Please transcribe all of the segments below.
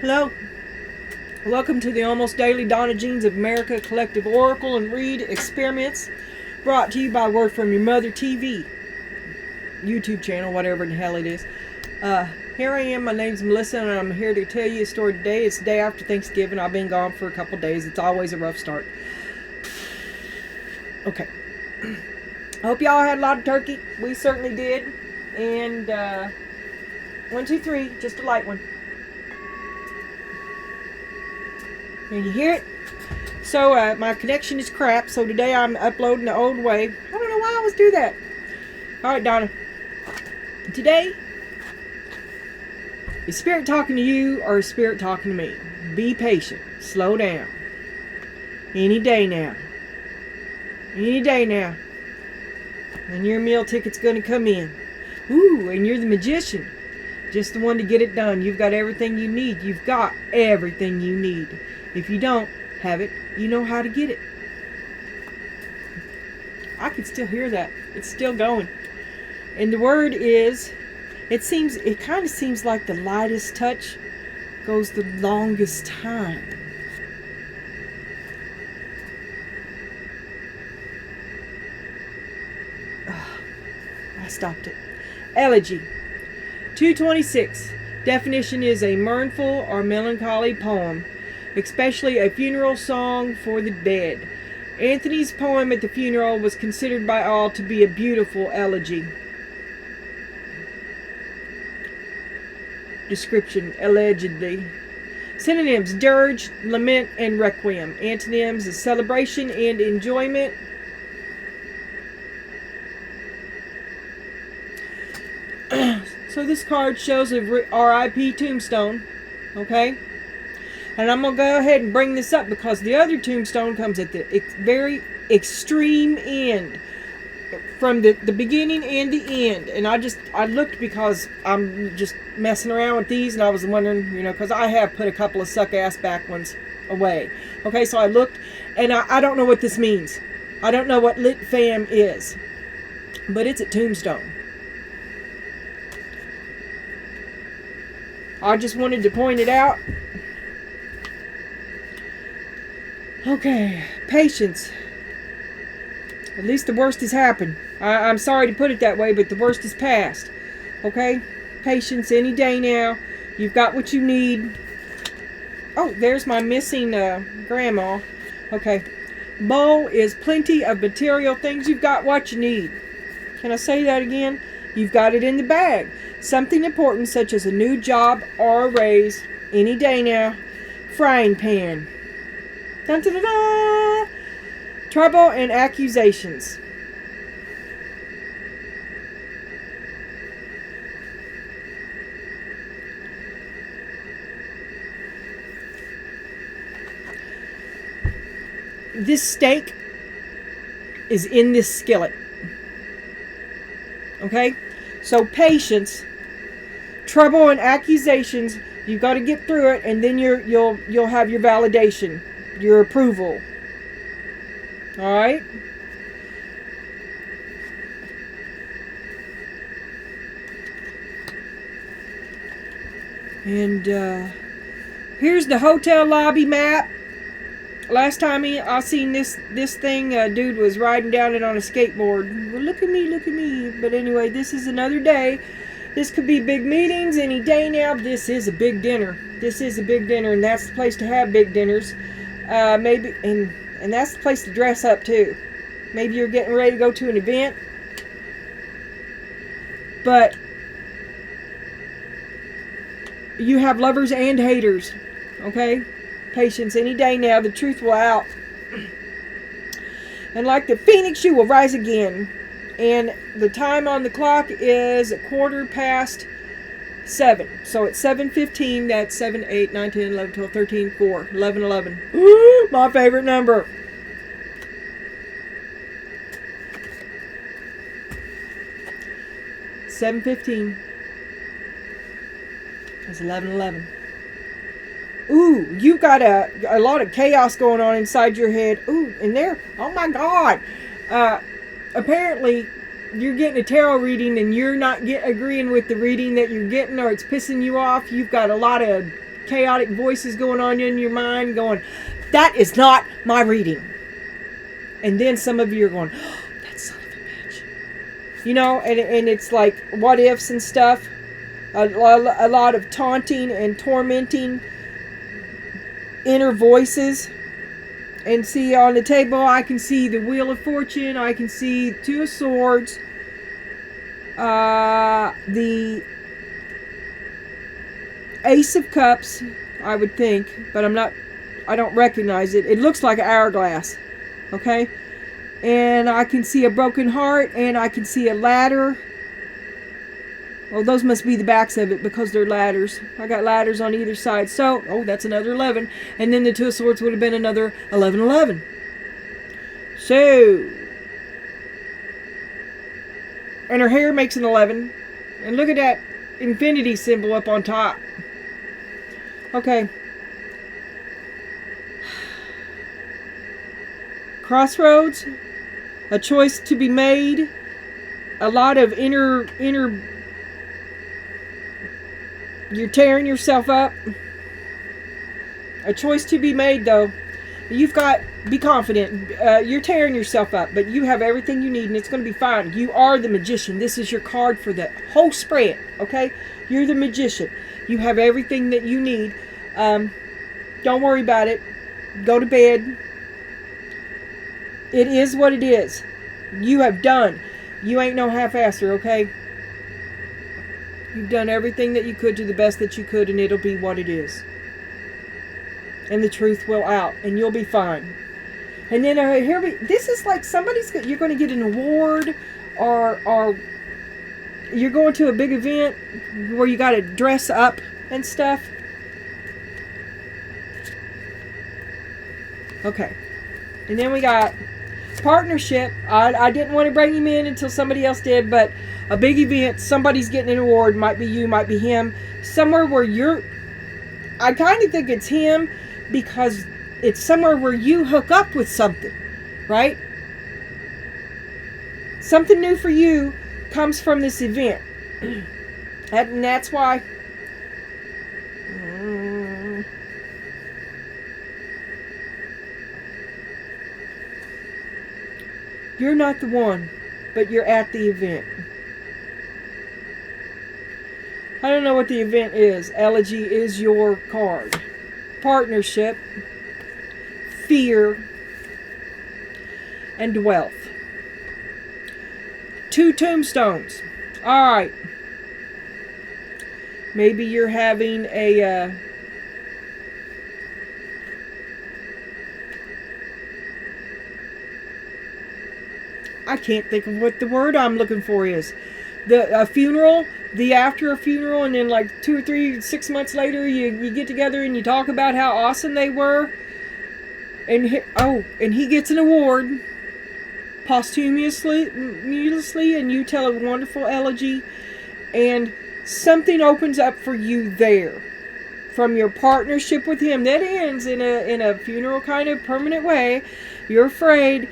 Hello. Welcome to the almost daily Donna Jeans of America Collective Oracle and Read Experiments, brought to you by Word from Your Mother TV, YouTube channel, whatever the hell it is. Here I am. My name's Melissa, and I'm here to tell you a story today. It's the day after Thanksgiving. I've been gone for a couple days. It's always a rough start. Okay. I hope y'all had a lot of turkey. We certainly did. And 1, 2, 3, just a light one. Can you hear it? So my connection is crap, so today I'm uploading the old way. I don't know why I always do that. Alright, Donna. Today, is Spirit talking to you or is Spirit talking to me? Be patient. Slow down. Any day now. Any day now. And your meal ticket's going to come in. Ooh, and you're the magician. Just the one to get it done. You've got everything you need. You've got everything you need. If you don't have it, you know how to get it. I can still hear that. It's still going. And the word is, it kind of seems like the lightest touch goes the longest time. I stopped it. Elegy. 226. Definition is a mournful or melancholy poem, especially a funeral song for the dead. Anthony's poem at the funeral was considered by all to be a beautiful elegy. Description, allegedly. Synonyms, dirge, lament, and requiem. Antonyms is celebration and enjoyment. So this card shows a R.I.P. tombstone, okay? And I'm going to go ahead and bring this up because the other tombstone comes at the very extreme end. From the beginning and the end. And I looked because I'm just messing around with these and I was wondering, because I have put a couple of suck-ass back ones away. Okay, so I looked and I don't know what this means. I don't know what lit fam is. But it's a tombstone. I just wanted to point it out. Okay, patience. At least the worst has happened. I'm sorry to put it that way, but the worst is past. Okay? Patience any day now. You've got what you need. Oh, there's my missing grandma. Okay. Bowl is plenty of material things. You've got what you need. Can I say that again? You've got it in the bag. Something important such as a new job or a raise. Any day now. Frying pan. Dun dun dun dun! Trouble and accusations. This steak is in this skillet. Okay? So patience, trouble and accusations, you've got to get through it and then you'll have your validation, your approval. Alright? And here's the hotel lobby map. Last time I seen this thing, dude was riding down it on a skateboard. Well, look at me. But anyway, this is another day. This could be big meetings any day now. This is a big dinner. And that's the place to have big dinners. Maybe, and that's the place to dress up too. Maybe you're getting ready to go to an event. But you have lovers and haters. Okay? Patience any day now. The truth will out. And like the phoenix, you will rise again. And the time on the clock is 7:15. So it's 7:15. That's 7, 8, 9, 10, 11, 12, 13, 4, 11, 11. Ooh, my favorite number. $7:15. It's 11:11. Ooh, you got a lot of chaos going on inside your head. Ooh, and there, oh my God. Apparently, you're getting a tarot reading and you're not agreeing with the reading that you're getting, or it's pissing you off. You've got a lot of chaotic voices going on in your mind going, that is not my reading. And then some of you are going, oh, that son of a bitch. You know, and it's like what ifs and stuff. A lot of taunting and tormenting inner voices. And see, on the table, I can see the Wheel of Fortune. I can see 2 of Swords. The Ace of Cups, I would think. But I don't recognize it. It looks like an hourglass. Okay? And I can see a broken heart. And I can see a ladder. Well, those must be the backs of it because they're ladders. I got ladders on either side. So, oh, that's another 11. And then the 2 of Swords would have been another 11, 11. So, and her hair makes an 11. And look at that infinity symbol up on top. Okay. Crossroads. A choice to be made. A lot of inner you're tearing yourself up. A choice to be made, though. Be confident. You're tearing yourself up, but you have everything you need, and it's going to be fine. You are the magician. This is your card for the whole spread, okay? You're the magician. You have everything that you need. Don't worry about it. Go to bed. It is what it is. You have done. You ain't no half-asser, okay? You've done everything that you could to the best that you could, and it'll be what it is. And the truth will out, and you'll be fine. And then this is like you're going to get an award, or you're going to a big event where you got to dress up and stuff. Okay. And then we got partnership. I didn't want to bring him in until somebody else did, but a big event, somebody's getting an award, might be you, might be him, somewhere where I kind of think it's him because it's somewhere where you hook up with something, right? Something new for you comes from this event. And that's why you're not the one, but you're at the event. I don't know what the event is. Elegy is your card. Partnership, fear, and wealth. 2 tombstones. Alright. Maybe you're having a I can't think of what the word I'm looking for is. A funeral, after a funeral, and then like 2 or 3, 6 months later, you get together and you talk about how awesome they were. And he gets an award posthumously, and you tell a wonderful elegy, and something opens up for you there from your partnership with him that ends in a funeral kind of permanent way. You're afraid,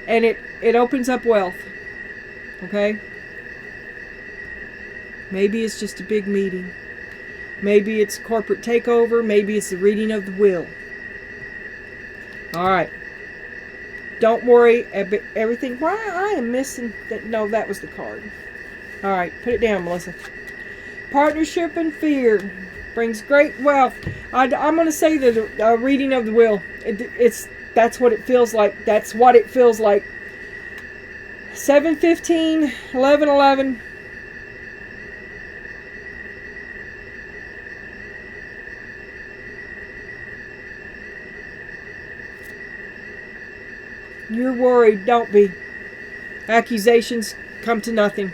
and it opens up wealth. Okay? Maybe it's just a big meeting. Maybe it's a corporate takeover. Maybe it's the reading of the will. Alright. Don't worry. Everything. Why I am missing that. No, that was the card. Alright. Put it down, Melissa. Partnership and fear brings great wealth. I'm going to say that the reading of the will. That's what it feels like. That's what it feels like. 7:15, 11:11. You're worried. Don't be. Accusations come to nothing.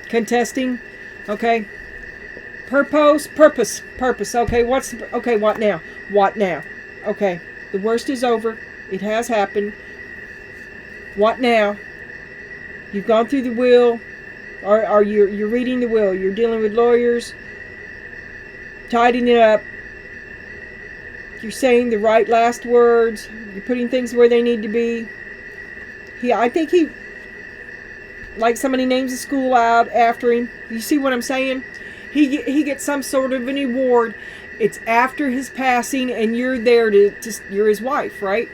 Contesting. Okay. Purpose. Okay. What now? What now? Okay. The worst is over. It has happened. What now? You've gone through the will, or you're reading the will. You're dealing with lawyers, tidying it up. You're saying the right last words. You're putting things where they need to be. I think like somebody names a school out after him. You see what I'm saying? he gets some sort of an award. It's after his passing, and you're there to you're his wife, right?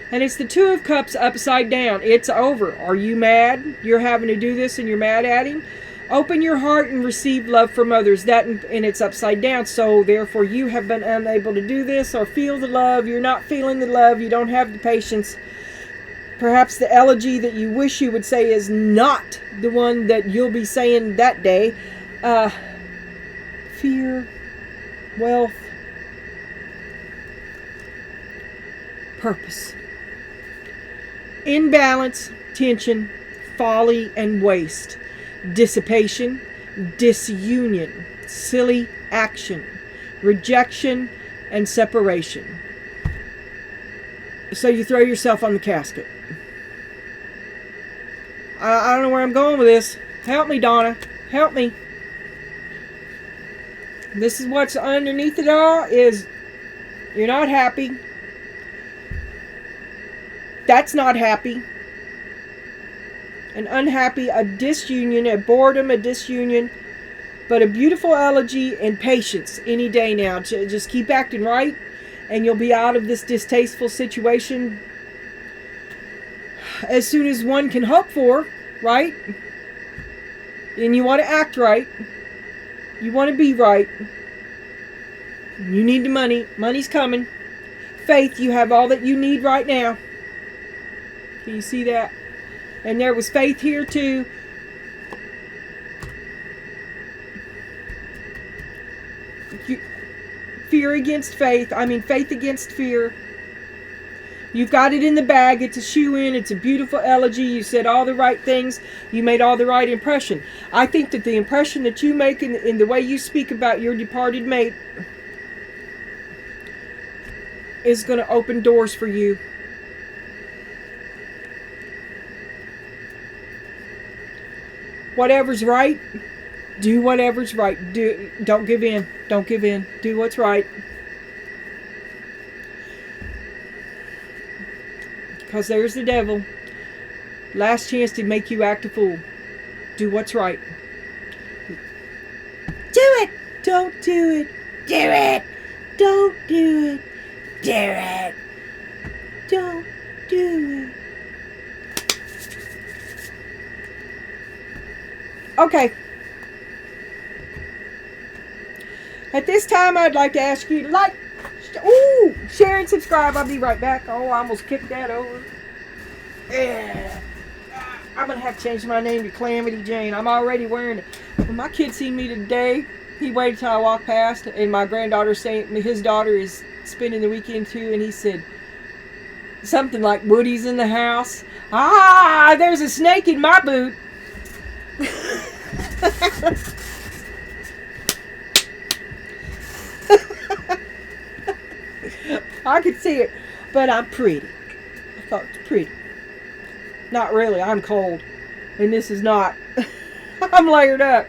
And it's the Two of Cups upside down. It's over. Are you mad? You're having to do this and you're mad at him? Open your heart and receive love from others. That and it's upside down. So therefore you have been unable to do this or feel the love. You're not feeling the love. You don't have the patience. Perhaps the elegy that you wish you would say is not the one that you'll be saying that day. Fear, wealth, purpose. Imbalance, tension, folly, and waste. Dissipation, disunion, silly action, rejection, and separation. So you throw yourself on the casket. I don't know where I'm going with this. Help me, Donna. Help me. This is what's underneath it all is you're not happy. That's not happy. An unhappy, a disunion, a boredom, a disunion. But a beautiful elegy and patience any day now. Just keep acting right and you'll be out of this distasteful situation as soon as one can hope for, right? And you want to act right. You want to be right. You need the money. Money's coming. Faith, you have all that you need right now. Can you see that? And there was faith here too. Fear against faith. I mean, faith against fear. You've got it in the bag. It's a shoe-in. It's a beautiful elegy. You said all the right things. You made all the right impression. I think that the impression that you make in the way you speak about your departed mate is going to open doors for you. Whatever's right, do whatever's right. Don't give in. Don't give in. Do what's right. Because there's the devil. Last chance to make you act a fool. Do what's right. Do it. Don't do it. Do it. Don't do it. Do it. Don't do it. Okay. At this time, I'd like to ask you to like, share and subscribe. I'll be right back. Oh, I almost kicked that over. Yeah. I'm going to have to change my name to Calamity Jane. I'm already wearing it. When my kid seen me today, he waited till I walked past, and my granddaughter saying his daughter is spending the weekend too, and he said something like, Woody's in the house. There's a snake in my boot. I could see it, but I'm pretty. I thought it was pretty. Not really. I'm cold, and this is not. I'm layered up.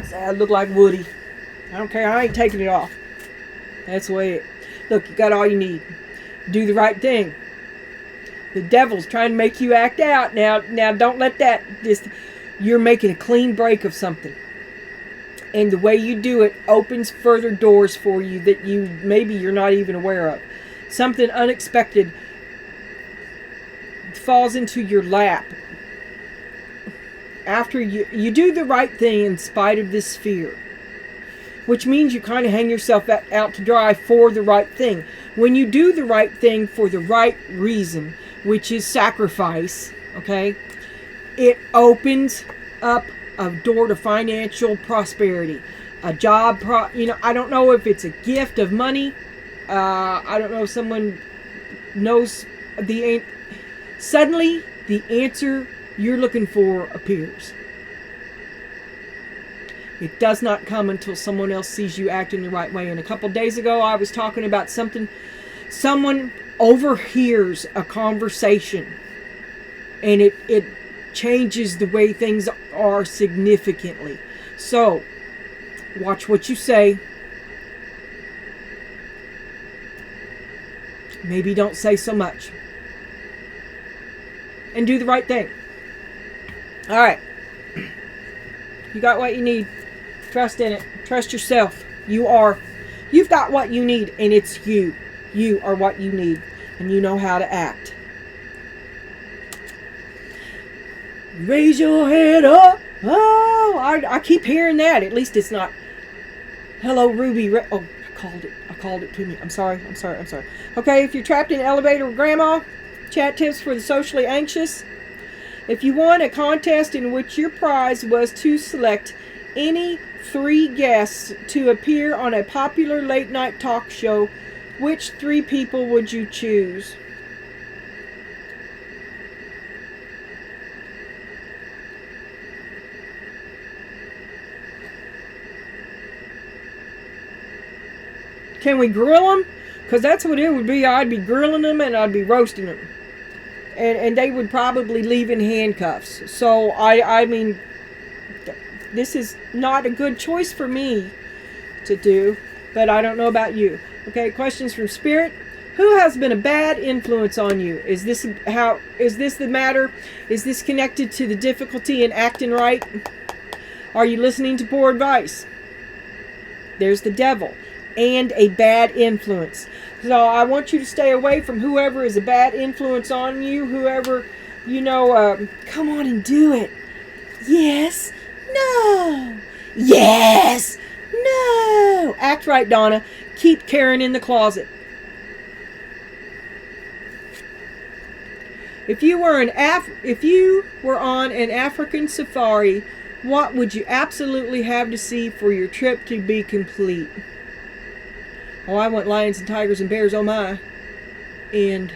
So I look like Woody. I don't care. I ain't taking it off. That's the way it. Look, you got all you need. Do the right thing. The devil's trying to make you act out. Now don't let that just... You're making a clean break of something. And the way you do it opens further doors for you that maybe you're not even aware of. Something unexpected falls into your lap. After you do the right thing in spite of this fear. Which means you kind of hang yourself out to dry for the right thing. When you do the right thing for the right reason, which is sacrifice, okay, it opens up a door to financial prosperity. A job, I don't know if it's a gift of money. I don't know if someone knows suddenly the answer you're looking for appears. It does not come until someone else sees you acting the right way. And a couple days ago, I was talking about something. Someone overhears a conversation, and it changes the way things are significantly. So, watch what you say. maybe don't say so much. And do the right thing. All right. You got what you need. Trust in it. Trust yourself. You've got what you need, and it's you. You are what you need, and you know how to act. Raise your head up. Oh, I keep hearing that. At least it's not. Hello, Ruby. Oh, I called it to me. I'm sorry. Okay, if you're trapped in an elevator with Grandma, chat tips for the socially anxious. If you won a contest in which your prize was to select any 3 guests to appear on a popular late night talk show, which 3 people would you choose? Can we grill them? Because that's what it would be. I'd be grilling them and I'd be roasting them. And they would probably leave in handcuffs. So, I mean, this is not a good choice for me to do. But I don't know about you. Okay, questions from Spirit. Who has been a bad influence on you? Is this the matter? Is this connected to the difficulty in acting right? Are you listening to poor advice? There's the devil. And a bad influence. So I want you to stay away from whoever is a bad influence on you. Whoever, come on and do it. Yes. No. Yes. No. Act right, Donna. Keep Karen in the closet. If you were on an African safari, what would you absolutely have to see for your trip to be complete? Oh, I want lions and tigers and bears, oh my. And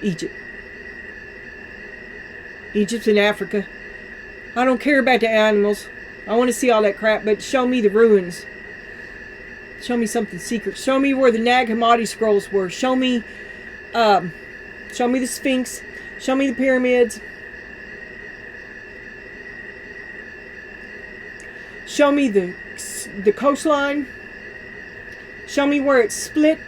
Egypt. Egypt's in Africa. I don't care about the animals. I want to see all that crap, but show me the ruins. Show me something secret. Show me where the Nag Hammadi scrolls were. Show me the Sphinx. Show me the pyramids. Show me the coastline. Show me where it's split.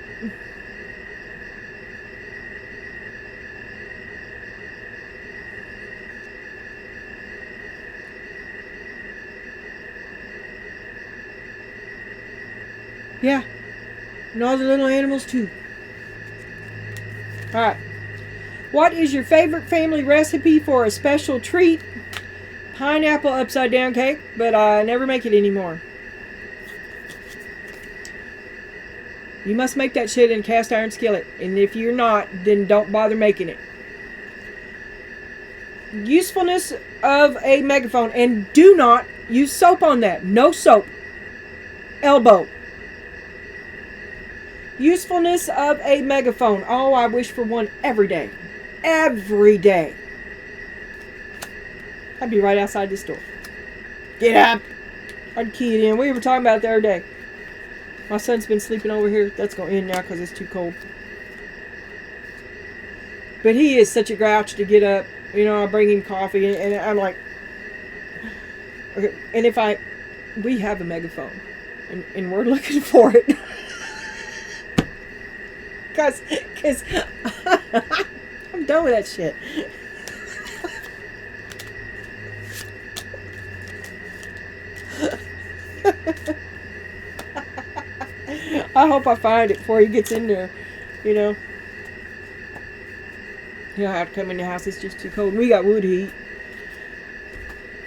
Yeah. And all the little animals too. Alright. What is your favorite family recipe for a special treat? Pineapple upside down cake, but I never make it anymore. You must make that shit in a cast iron skillet. And if you're not, then don't bother making it. Usefulness of a megaphone. And do not use soap on that. No soap. Elbow. Usefulness of a megaphone. Oh, I wish for one every day. Every day. I'd be right outside this door. Get up! I'd key it in. We were talking about it the other day. My son's been sleeping over here. That's going to end now because it's too cold. But he is such a grouch to get up. I bring him coffee and I'm like... Okay. And we have a megaphone. And we're looking for it. Because I'm done with that shit. I hope I find it before he gets in there. He'll have to come in the house. It's just too cold. We got wood heat.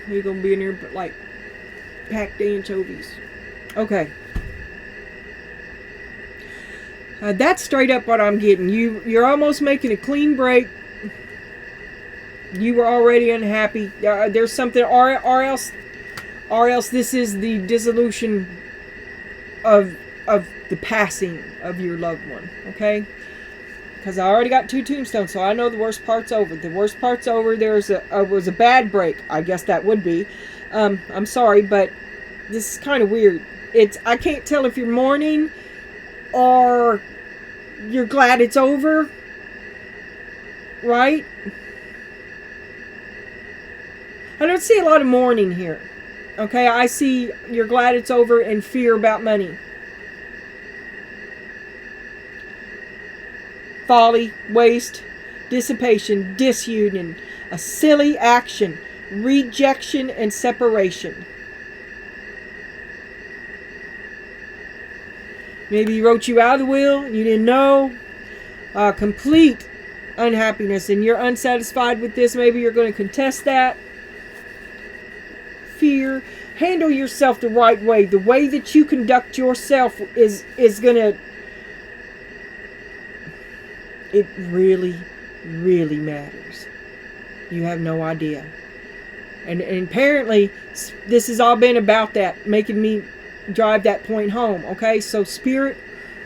We're going to be in here like packed anchovies. Okay. That's straight up what I'm getting. You're almost making a clean break. You were already unhappy. There's something, or else this is the dissolution of the passing of your loved one. Okay? Because I already got 2 tombstones, so I know the worst part's over. The worst part's over. Was a bad break. I guess that would be. I'm sorry, but this is kind of weird. I can't tell if you're mourning or you're glad it's over. Right? I don't see a lot of mourning here. Okay, I see you're glad it's over and fear about money. Folly, waste, dissipation, disunion, a silly action, rejection and separation. Maybe he wrote you out of the will, you didn't know. Complete unhappiness, and you're unsatisfied with this. Maybe you're going to contest that. Fear. Handle yourself the right way. The way that you conduct yourself is going to... It really, really matters. You have no idea. And apparently, this has all been about that, making me drive that point home. Okay, so Spirit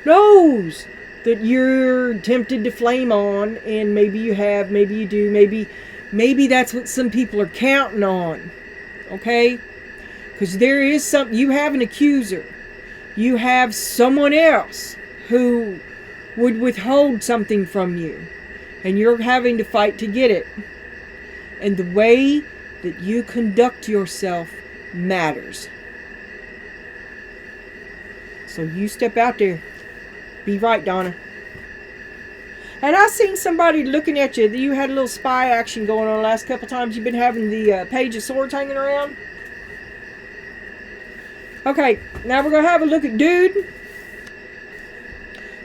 knows that you're tempted to flame on, and maybe you have, maybe you do, maybe that's what some people are counting on. Okay, because there is some. You have an accuser. You have someone else who would withhold something from you, and you're having to fight to get it. And the way that you conduct yourself matters. So you step out there. Be right, Donna. And I seen somebody looking at you. You had a little spy action going on the last couple times. You've been having the Page of Swords hanging around. Okay, now we're going to have a look at Dude.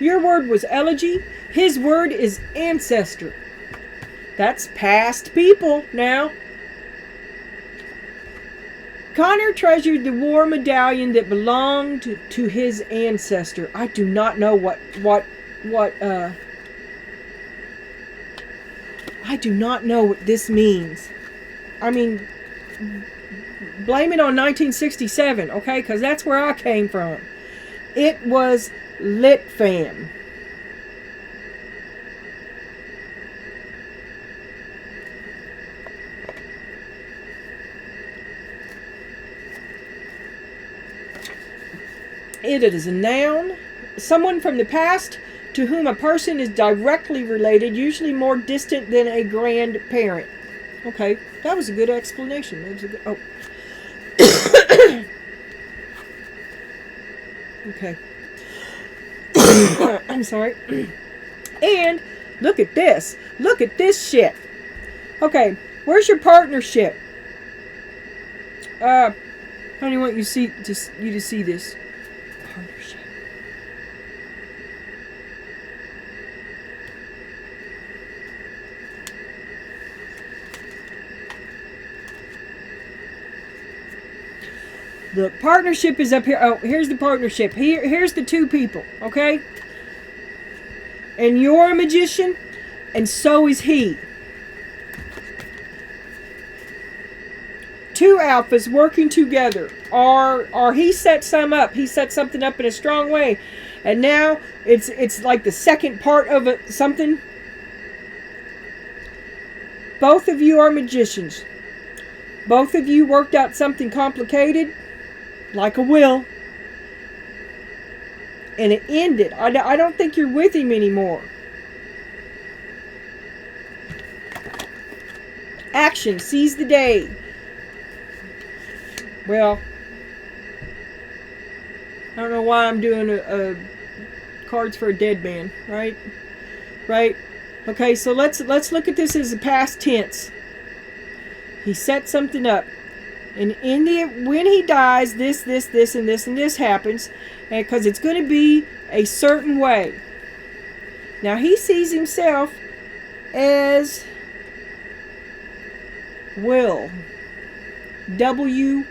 Your word was elegy. His word is ancestor. That's past people now. Connor treasured the war medallion that belonged to his ancestor. I do not know I do not know what this means. I mean, blame it on 1967, okay? Because that's where I came from. It was lit, fam. It is a noun. Someone from the past to whom a person is directly related, usually more distant than a grandparent. Okay, that was a good explanation. That was a good, okay. I'm sorry. And look at this. Look at this shit. Okay, where's your partnership? Honey, want you to see this partnership. The partnership is up here. Oh, here's the partnership. Here's the two people, okay? And you're a magician, and so is he. Two alphas working together. Or he set some up. He set something up in a strong way. And now it's like the second part of something. Both of you are magicians. Both of you worked out something complicated, like a will. And it ended. I don't think you're with him anymore. Action. Seize the day. Well, I don't know why I'm doing a cards for a dead man, right? Right? Okay, so let's look at this as a past tense. He set something up. And when he dies, this, and this happens. And because it's going to be a certain way. Now, he sees himself as Will. W-I-L-L.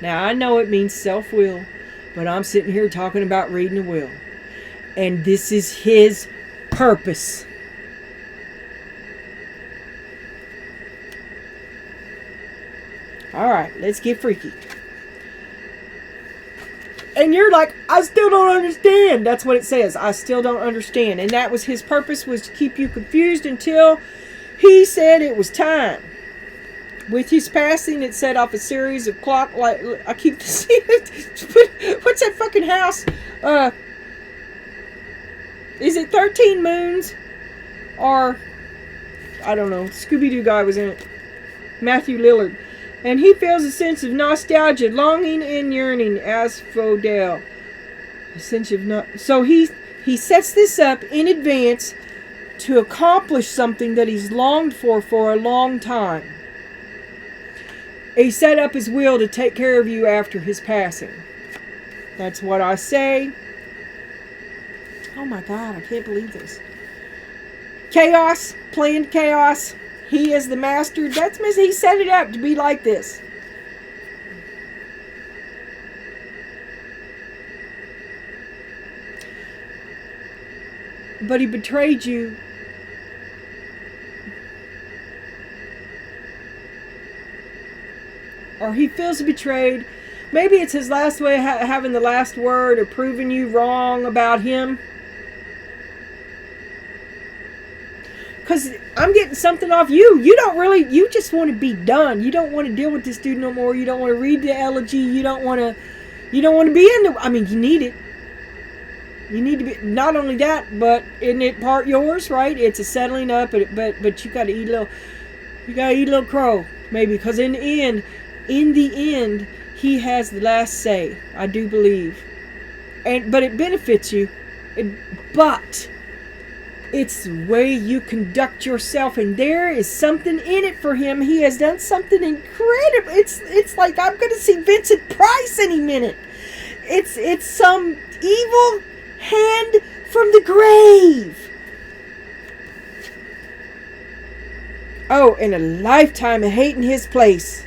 Now, I know it means self-will. But I'm sitting here talking about reading a will. And this is his purpose. Alright, let's get freaky. And you're like, I still don't understand. That's what it says. I still don't understand. And that was his purpose, was to keep you confused until he said it was time. With his passing, it set off a series of clock like I keep seeing it. What's that fucking house? Is it 13 Moons? Or I don't know. Scooby-Doo guy was in it. Matthew Lillard. And he feels a sense of nostalgia, longing, and yearning, as Fodell. A sense of so he sets this up in advance to accomplish something that he's longed for a long time. He set up his will to take care of you after his passing. That's what I say. Oh my God, I can't believe this. Chaos, planned chaos. He is the master. He set it up to be like this. But he betrayed you. Or he feels betrayed. Maybe it's his last way of having the last word, or proving you wrong about him. Because I'm getting something off you. You just want to be done. You don't want to deal with this dude no more. You don't want to read the elegy. You don't want to be in the, I mean, you need it. You need to be, not only that, but isn't it part yours, right? It's a settling up, but you got to eat a little crow, maybe, because in the end, he has the last say. I do believe, but it benefits you, but it's the way you conduct yourself, and there is something in it for him. He has done something incredible. It's like I'm going to see Vincent Price any minute. It's some evil hand from the grave. Oh, and a lifetime of hating his place.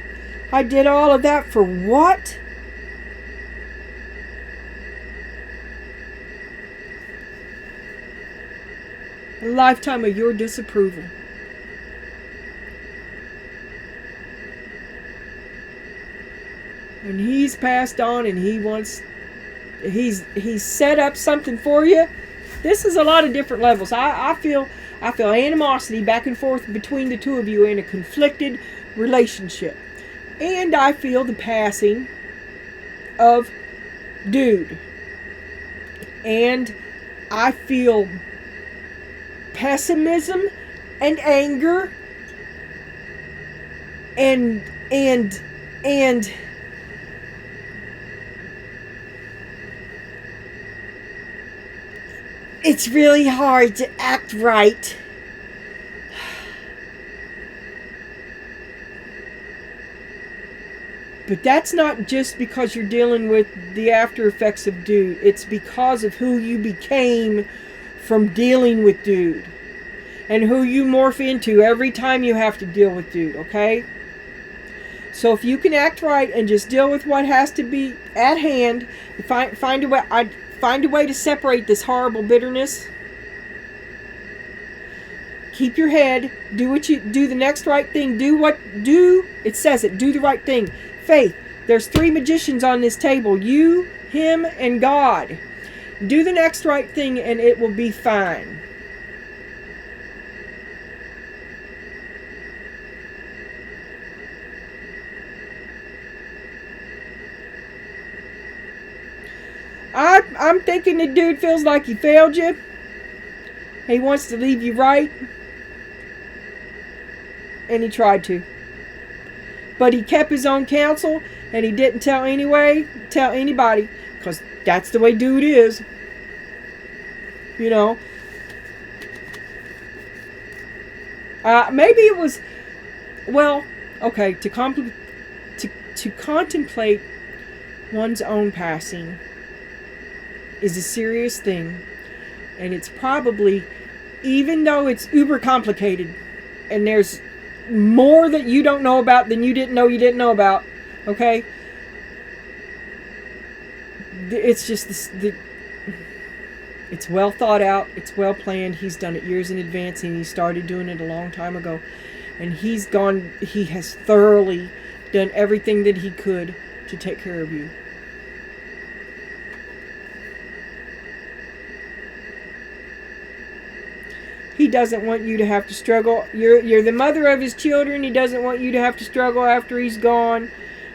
I did all of that for what? A lifetime of your disapproval. And he's passed on, and he's set up something for you. This is a lot of different levels. I feel animosity back and forth between the two of you in a conflicted relationship. And I feel the passing of Dude. And I feel pessimism and anger and it's really hard to act right. But that's not just because you're dealing with the after effects of Dude. It's because of who you became from dealing with Dude. And who you morph into every time you have to deal with Dude, okay? So if you can act right and just deal with what has to be at hand, find a way to separate this horrible bitterness. Keep your head. Do the next right thing. It says it. Do the right thing. Faith. There's 3 magicians on this table. You, him, and God. Do the next right thing and it will be fine. I'm thinking the Dude feels like he failed you. He wants to leave you right. And he tried to. But he kept his own counsel, and he didn't tell anybody, because that's the way Dude is. You know. Maybe it was, well, okay, to contemplate one's own passing is a serious thing, and it's probably, even though it's uber complicated, and there's more that you don't know about than you didn't know about, okay? It's just it's well thought out, it's well planned. He's done it years in advance, and he started doing it a long time ago, and he has thoroughly done everything that he could to take care of you. He doesn't want you to have to struggle. You're the mother of his children. He doesn't want you to have to struggle after he's gone.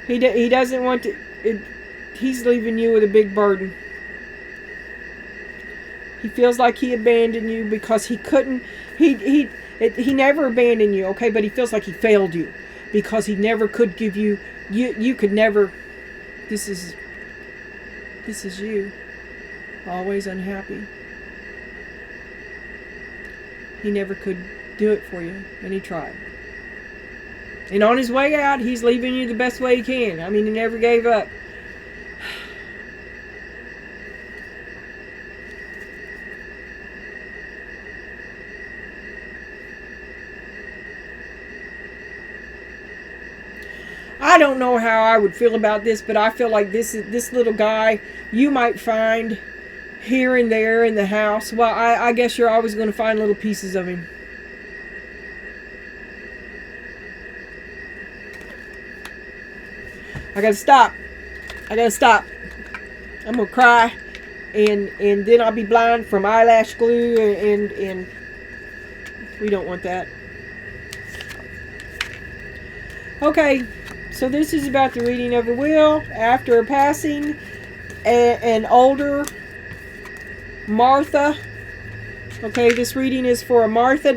He doesn't want to. He's leaving you with a big burden. He feels like he abandoned you because he couldn't. He never abandoned you, okay? But he feels like he failed you because he never could give you, you could never, this is you, always unhappy. He never could do it for you, and he tried. And on his way out, he's leaving you the best way he can. I mean, he never gave up. I don't know how I would feel about this, but I feel like this little guy you might find here and there in the house. Well, I guess you're always going to find little pieces of him. I gotta stop. I'm gonna cry, and then I'll be blind from eyelash glue, and we don't want that. Okay, so this is about the reading of a will after a passing. An older Martha. Okay, this reading is for a Martha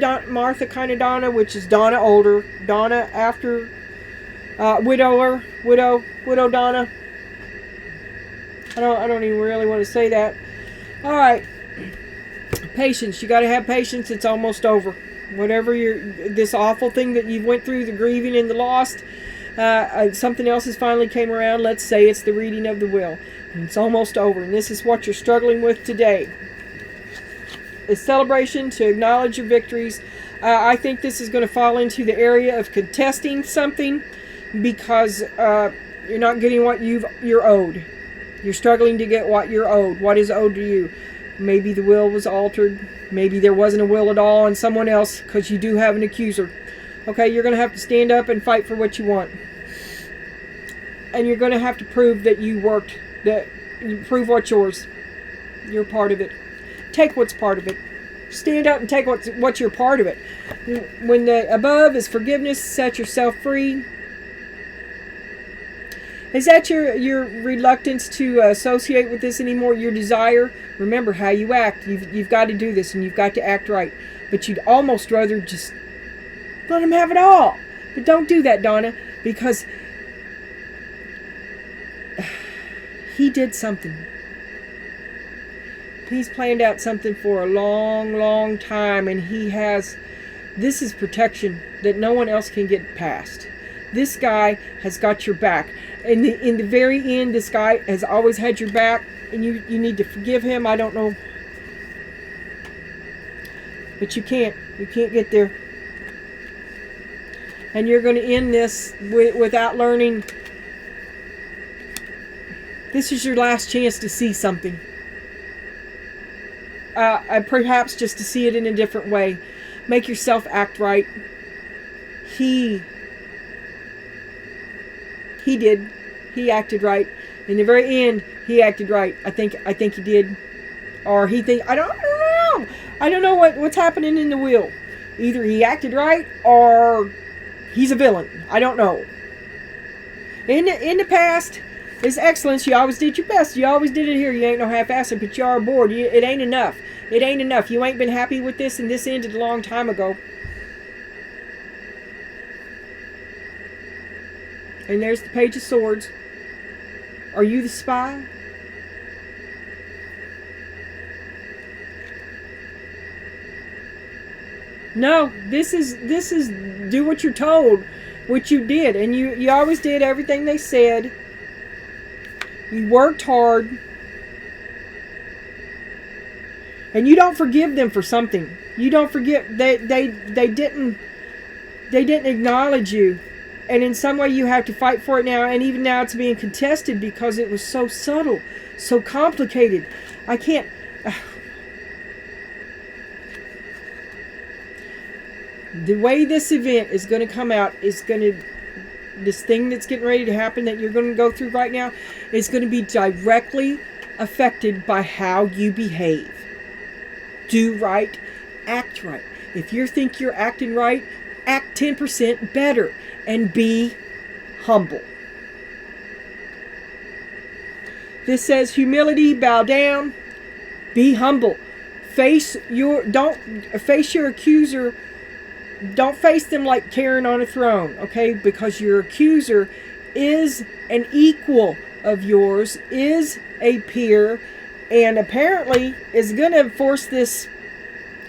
kind of Donna, which is Donna older. Donna after widow Donna. I don't even really want to say that. All right, patience. You got to have patience. It's almost over. Whatever this awful thing that you went through, the grieving and the loss, something else has finally came around. Let's say it's the reading of the will. And it's almost over, and this is what you're struggling with today. A celebration to acknowledge your victories. I think this is going to fall into the area of contesting something, because you're not getting what you're owed. You're struggling to get what you're owed. What is owed to you? Maybe the will was altered. Maybe there wasn't a will at all, and someone else, because you do have an accuser. Okay, you're going to have to stand up and fight for what you want. And you're going to have to prove that you worked, that you prove what's yours. You're part of it. Take what's part of it. Stand up and take what's your part of it. When the above is forgiveness, set yourself free. Is that your reluctance to associate with this anymore? Your desire? Remember how you act. You've got to do this, and you've got to act right. But you'd almost rather just let him have it all. But don't do that, Donna, because he did something. He's planned out something for a long, long time, and this is protection that no one else can get past. This guy has got your back. In the very end, this guy has always had your back, and you need to forgive him. I don't know, but you can't get there. And you're going to end this without learning. This is your last chance to see something. Perhaps just to see it in a different way. Make yourself act right. He did. He acted right. In the very end, he acted right. I think he did. Or I don't know. I don't know what's happening in the will. Either he acted right or he's a villain. I don't know. In the past, it's excellence. You always did your best. You always did it here. You ain't no half-assed, but you are bored. It ain't enough. It ain't enough. You ain't been happy with this, and this ended a long time ago. And there's the Page of Swords. Are you the spy? No, this is do what you're told, what you did, and you always did everything they said. You worked hard, and you don't forgive them for something. You don't forgive they didn't acknowledge you, and in some way you have to fight for it now. And even now it's being contested because it was so subtle, so complicated. I can't. The way this event is going to come out is going to, this thing that's getting ready to happen that you're going to go through right now is going to be directly affected by how you behave. Do right, act right. If you think you're acting right, act 10% better and be humble. This says humility, bow down, be humble. Face your accuser Don't face them like Karen on a throne, okay? Because your accuser is an equal of yours, is a peer, and apparently is going to force this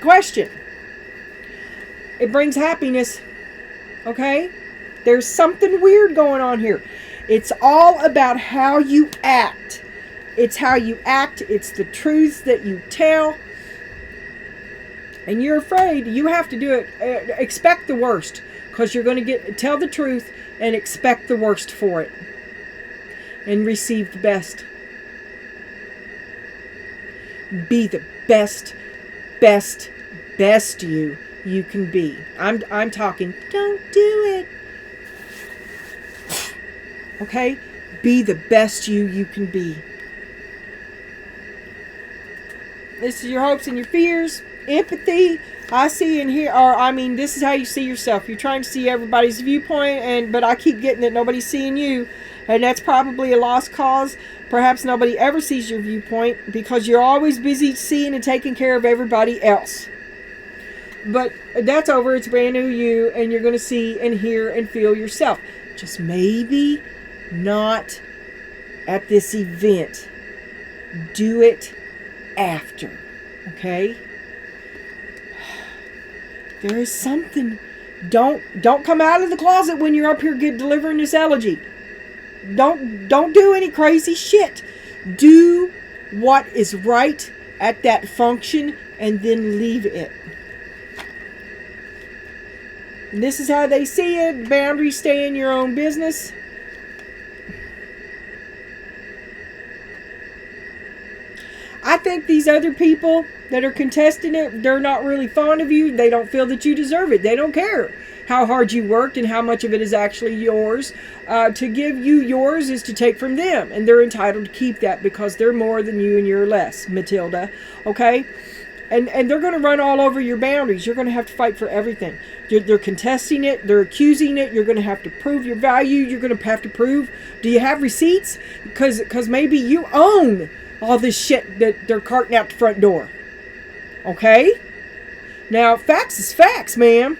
question. It brings happiness, okay? There's something weird going on here. It's all about how you act. It's how you act. It's the truths that you tell. And you're afraid. You have to do it. Expect the worst. Because you're going to tell the truth and expect the worst for it. And receive the best. Be the best you can be. I'm talking, don't do it. Okay? Be the best you can be. This is your hopes and your fears. Empathy. I see and hear, or I mean, this is how you see yourself. You're trying to see everybody's viewpoint, but I keep getting that nobody's seeing you. And that's probably a lost cause. Perhaps nobody ever sees your viewpoint because you're always busy seeing and taking care of everybody else. But that's over. It's brand new you, and you're going to see and hear and feel yourself. Just maybe not at this event. Do it after. Okay? There is something. Don't come out of the closet when you're up here delivering this elegy. Don't do any crazy shit. Do what is right at that function and then leave it. And this is how they see it. Boundaries, stay in your own business. I think these other people that are contesting it, they're not really fond of you. They don't feel that you deserve it. They don't care how hard you worked and how much of it is actually yours. To give you yours is to take from them. And they're entitled to keep that because they're more than you and you're less, Matilda. Okay? And they're going to run all over your boundaries. You're going to have to fight for everything. They're contesting it. They're accusing it. You're going to have to prove your value. You're going to have to prove. Do you have receipts? Because maybe you own all this shit that they're carting out the front door. Okay? Now, facts is facts, ma'am.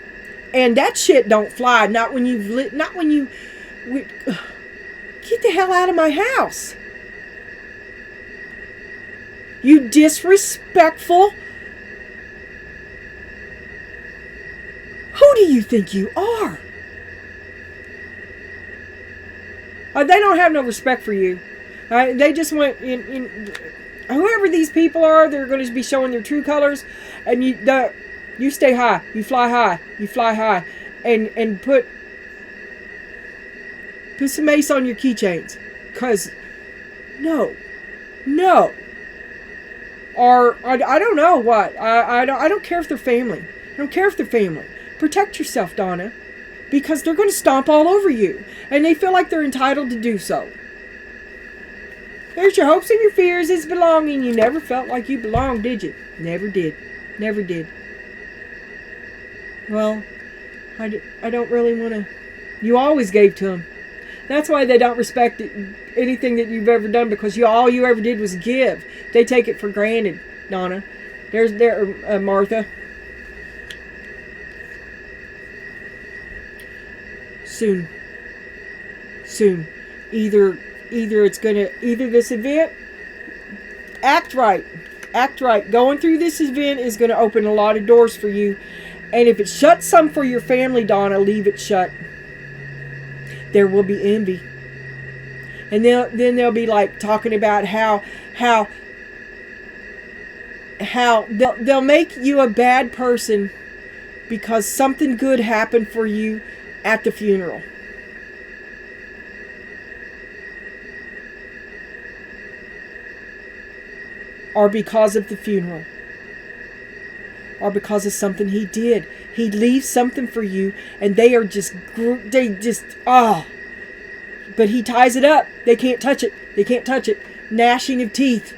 And that shit don't fly. Not when you've lit. Not when you. Get the hell out of my house. You disrespectful. Who do you think you are? They don't have no respect for you. They just want whoever these people are. They're going to be showing their true colors, and you stay high. You fly high. You fly high, and put some mace on your keychains, cause no, or I don't know what. I don't care if they're family. I don't care if they're family. Protect yourself, Donna, because they're going to stomp all over you, and they feel like they're entitled to do so. There's your hopes and your fears. It's belonging. You never felt like you belonged, did you? Never did. Never did. Well, I don't really want to. You always gave to them. That's why they don't respect anything that you've ever done, because all you ever did was give. They take it for granted, Donna. There's Martha. Soon. Either this event, act right. Going through this event is going to open a lot of doors for you. And if it shuts some for your family, Donna, leave it shut. There will be envy. And then they'll be like talking about how they'll make you a bad person because something good happened for you at the funeral. Or because of the funeral. Or because of something he did. He leaves something for you, and they but he ties it up. They can't touch it. Gnashing of teeth.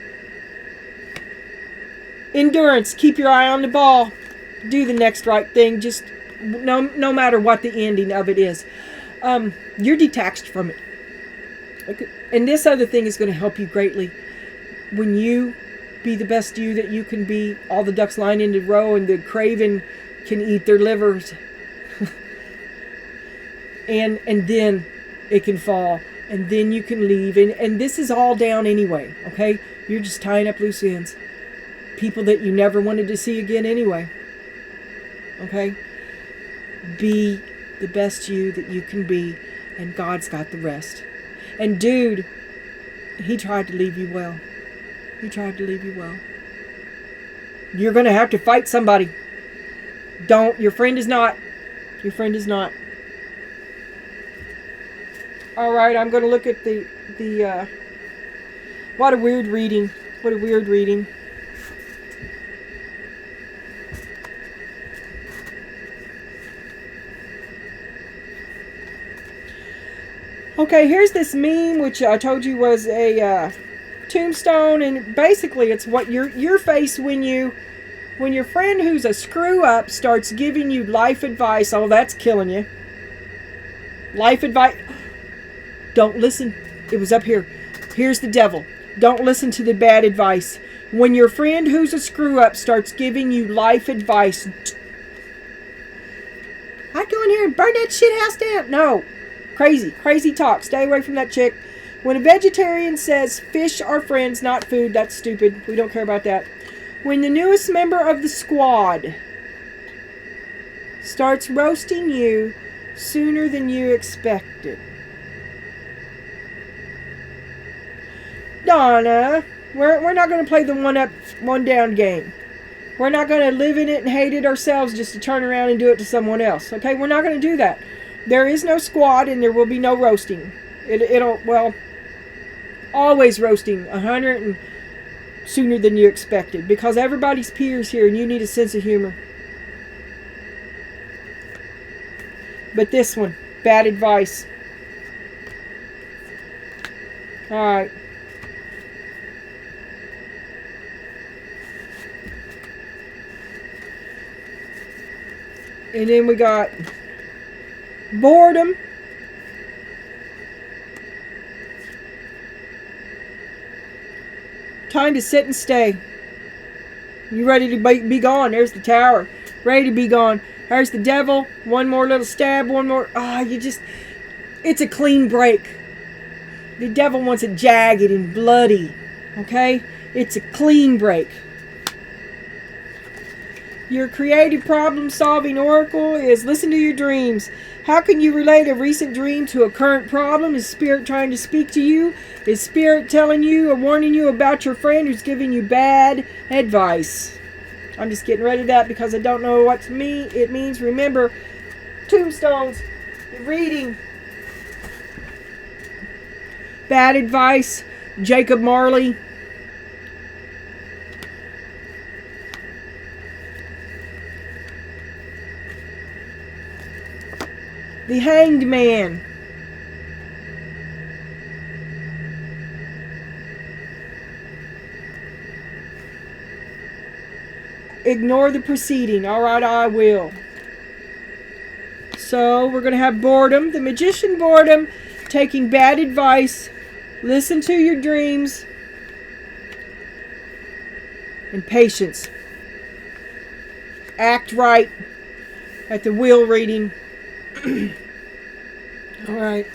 Endurance. Keep your eye on the ball. Do the next right thing. Just no matter what the ending of it is. You're detached from it. Okay. And this other thing is going to help you greatly. When you be the best you that you can be, all the ducks line into row, and the craven can eat their livers. and then it can fall, and then you can leave, and this is all down anyway, okay? You're just tying up loose ends. People that you never wanted to see again anyway. Okay? Be the best you that you can be, and God's got the rest. And dude, he tried to leave you well. He tried to leave you well. You're going to have to fight somebody. Don't. Your friend is not. Your friend is not. All right, I'm going to look at the what a weird reading. What a weird reading. Okay, here's this meme, which I told you was a tombstone, and basically it's what your face when your friend who's a screw up starts giving you life advice. Oh, that's killing you. Life advice. Don't listen. It was up here. Here's the devil. Don't listen to the bad advice. When your friend who's a screw up starts giving you life advice, I'd go in here and burn that shit house down. No. Crazy talk. Stay away from that chick. When a vegetarian says fish are friends, not food, that's stupid. We don't care about that. When the newest member of the squad starts roasting you sooner than you expected. Donna, we're not going to play the one up, one down game. We're not going to live in it and hate it ourselves just to turn around and do it to someone else. Okay, we're not going to do that. There is no squad, and there will be no roasting. Well, always roasting 100 and sooner than you expected, because everybody's peers here, and you need a sense of humor. But this one, bad advice. All right. And then we got boredom. Time to sit and stay. You ready to be gone? There's the tower. Ready to be gone. There's the devil. One more little stab. One more. It's a clean break. The devil wants it jagged and bloody. Okay? It's a clean break. Your creative problem-solving oracle is listen to your dreams. How can you relate a recent dream to a current problem? Is Spirit trying to speak to you? Is Spirit telling you or warning you about your friend who's giving you bad advice? I'm just getting rid of that because I don't know what it means. Remember, tombstones, reading, bad advice, Jacob Marley. The Hanged Man. Ignore the proceeding. All right, I will. So we're going to have boredom. The Magician boredom. Taking bad advice. Listen to your dreams. And patience. Act right at the wheel reading. All right.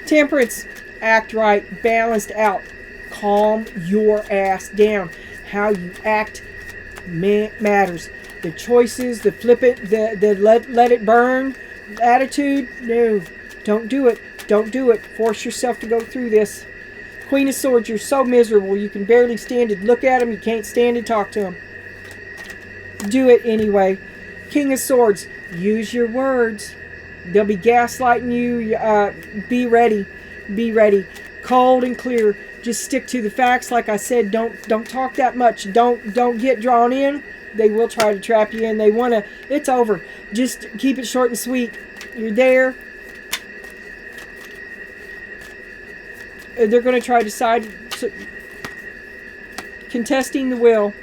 Temperance. Act right. Balanced out. Calm your ass down. How you act matters. The choices, the flip it, the let it burn attitude. No. Don't do it. Don't do it. Force yourself to go through this. Queen of Swords. You're so miserable. You can barely stand to look at him. You can't stand to talk to him. Do it anyway. King of Swords, use your words. They'll be gaslighting you. Be ready. Be ready. Cold and clear. Just stick to the facts. Like I said, don't talk that much. Don't get drawn in. They will try to trap you in. They want to. It's over. Just keep it short and sweet. You're there. They're going to try to decide contesting the will,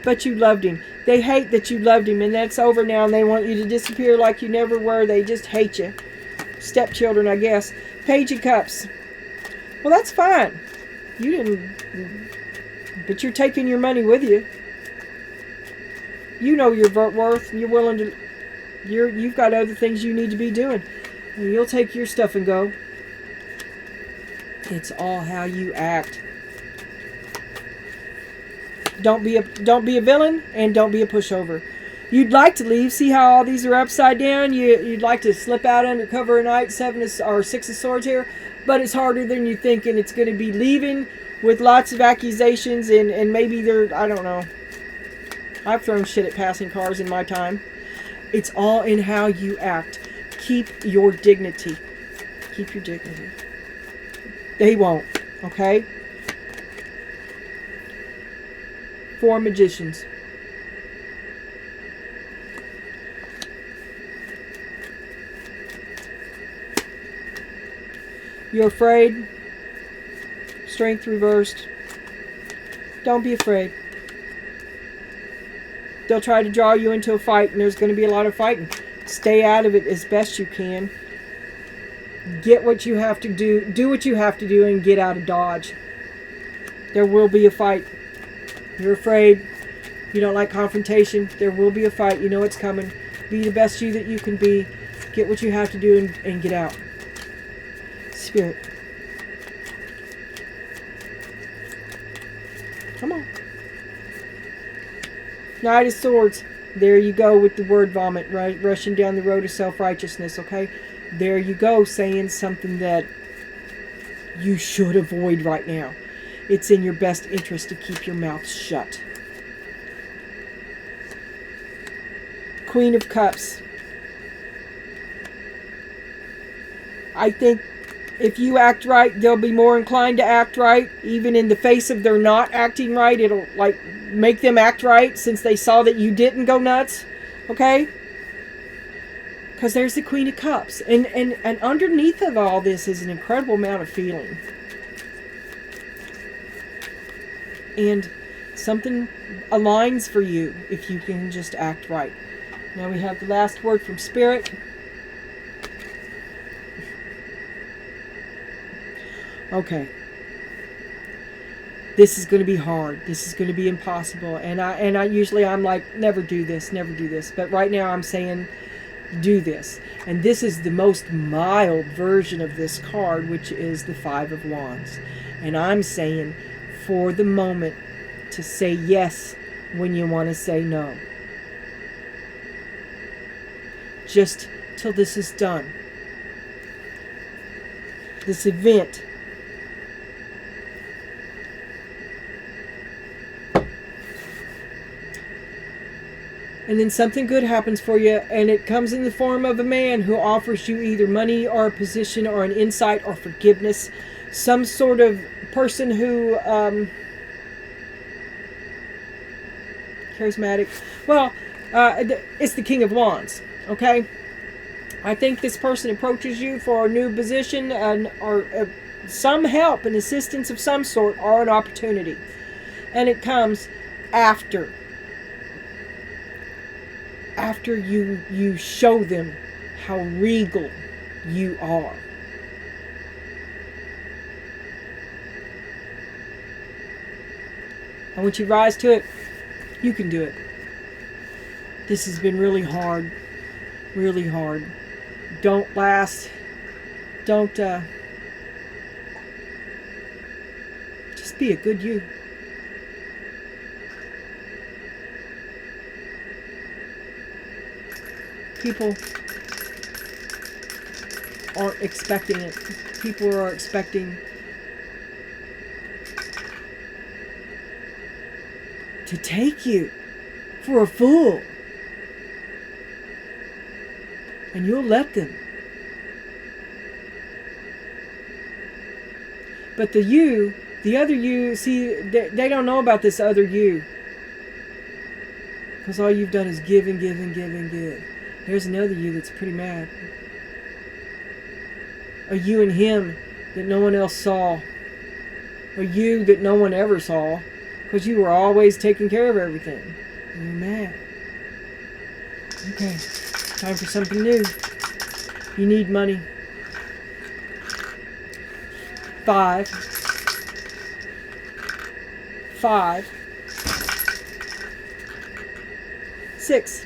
but you loved him. They hate that you loved him, and that's over now, and they want you to disappear like you never were. They just hate you. Stepchildren, I guess. Page of Cups. Well, that's fine. You didn't... But you're taking your money with you. You know your worth, and you're willing to... You've got other things you need to be doing. And you'll take your stuff and go. It's all how you act. Don't be a villain, and don't be a pushover. You'd like to leave. See how all these are upside down? You'd like to slip out under cover of night, 6 of Swords here, but it's harder than you think, and it's going to be leaving with lots of accusations, and maybe I don't know. I've thrown shit at passing cars in my time. It's all in how you act. Keep your dignity. Keep your dignity. They won't, okay? 4 magicians. You're afraid. Strength reversed. Don't be afraid. They'll try to draw you into a fight, and there's going to be a lot of fighting. Stay out of it as best you can. Get what you have to do. Do what you have to do, and get out of Dodge. There will be a fight. You're afraid. You don't like confrontation. There will be a fight. You know it's coming. Be the best you that you can be. Get what you have to do, and get out. Spirit. Come on. Knight of Swords. There you go with the word vomit, right? Rushing down the road of self-righteousness, okay? There you go, saying something that you should avoid right now. It's in your best interest to keep your mouth shut. Queen of Cups. I think if you act right, they'll be more inclined to act right. Even in the face of their not acting right, it'll like make them act right since they saw that you didn't go nuts. Okay? Because there's the Queen of Cups. And underneath of all this is an incredible amount of feeling. And something aligns for you if you can just act right. Now we have the last word from Spirit. Okay. This is going to be hard. This is going to be impossible. And I usually I'm like, never do this, never do this. But right now I'm saying, do this. And this is the most mild version of this card, which is the 5 of Wands. And I'm saying, for the moment, to say yes when you want to say no. Just till this is done. This event. And then something good happens for you, and it comes in the form of a man who offers you either money or a position or an insight or forgiveness. Some sort of person who, charismatic. Well, it's the King of Wands, okay? I think this person approaches you for a new position or some help and assistance of some sort or an opportunity. And it comes after you show them how regal you are. And once you rise to it, you can do it. This has been really hard. Really hard. Don't last. Don't, just be a good you. People aren't expecting it. People are expecting to take you for a fool. And you'll let them. But the other you, see, they don't know about this other you. Because all you've done is give and give and give and give. There's another you that's pretty mad. A you and him that no one else saw. A you that no one ever saw. Because you were always taking care of everything. And you're mad. Okay. Time for something new. You need money. 5. 5. 6.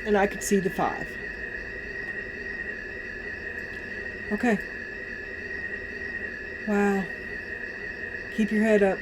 and I could see the 5. Okay. Wow. Keep your head up.